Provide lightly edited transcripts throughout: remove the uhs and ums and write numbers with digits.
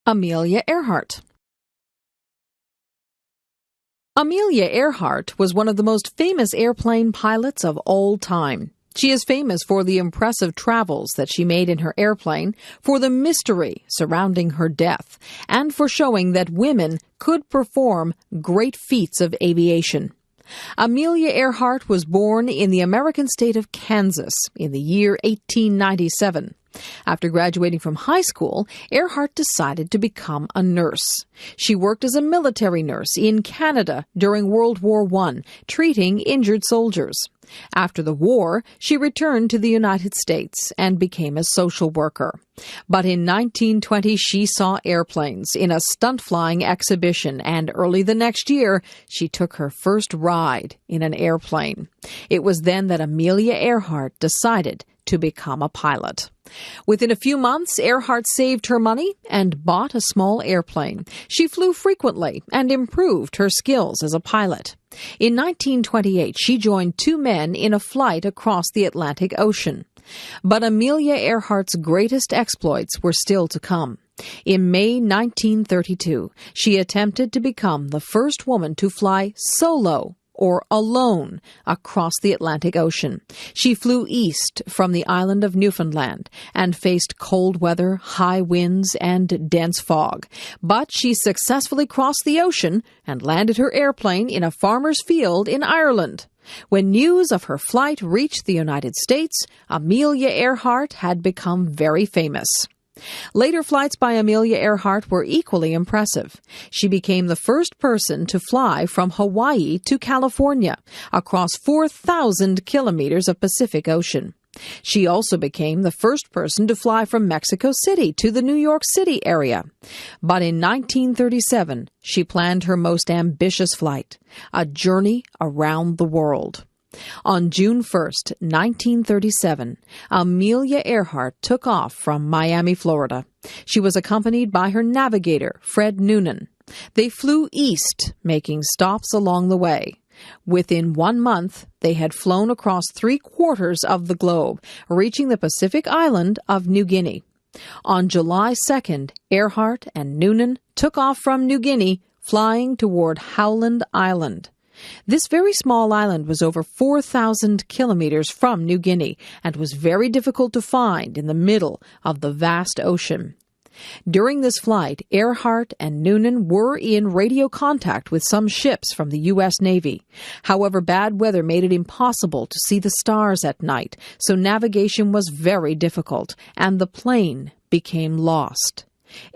Amelia Earhart. Amelia Earhart was one of the most famous airplane pilots of all time. She is famous for the impressive travels that she made in her airplane, for the mystery surrounding her death, and for showing that women could perform great feats of aviation. Amelia Earhart was born in the American state of Kansas in the year 1897. After graduating from high school, Earhart decided to become a nurse. She worked as a military nurse in Canada during World War I, treating injured soldiers. After the war, she returned to the United States and became a social worker. But in 1920, she saw airplanes in a stunt-flying exhibition, and early the next year, she took her first ride in an airplane. It was then that Amelia Earhart decided to become a pilot. Within a few months, Earhart saved her money and bought a small airplane. She flew frequently and improved her skills as a pilot. In 1928, she joined two men in a flight across the Atlantic Ocean. But Amelia Earhart's greatest exploits were still to come. In May 1932, she attempted to become the first woman to fly solo or alone across the Atlantic Ocean. She flew east from the island of Newfoundland and faced cold weather, high winds, and dense fog. But she successfully crossed the ocean and landed her airplane in a farmer's field in Ireland. When news of her flight reached the United States, Amelia Earhart had become very famous. Later flights by Amelia Earhart were equally impressive. She became the first person to fly from Hawaii to California, across 4,000 kilometers of Pacific Ocean. She also became the first person to fly from Mexico City to the New York City area. But in 1937, she planned her most ambitious flight, a journey around the world. On June 1st, 1937, Amelia Earhart took off from Miami, Florida. She was accompanied by her navigator, Fred Noonan. They flew east, making stops along the way. Within 1 month, they had flown across 3/4 of the globe, reaching the Pacific island of New Guinea. On July 2nd, Earhart and Noonan took off from New Guinea, flying toward Howland Island. This very small island was over 4,000 kilometers from New Guinea and was very difficult to find in the middle of the vast ocean. During this flight, Earhart and Noonan were in radio contact with some ships from the U.S. Navy. However, bad weather made it impossible to see the stars at night, so navigation was very difficult, and the plane became lost.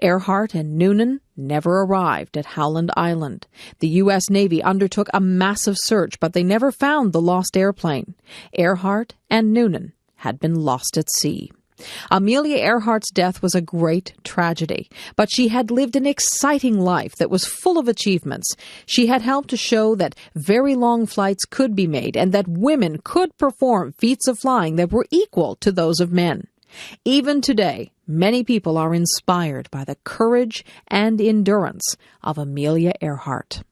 Earhart and Noonan never arrived at Howland Island. The U.S. Navy undertook a massive search, but they never found the lost airplane. Earhart and Noonan had been lost at sea. Amelia Earhart's death was a great tragedy, but she had lived an exciting life that was full of achievements. She had helped to show that very long flights could be made and that women could perform feats of flying that were equal to those of men. Even today, many people are inspired by the courage and endurance of Amelia Earhart.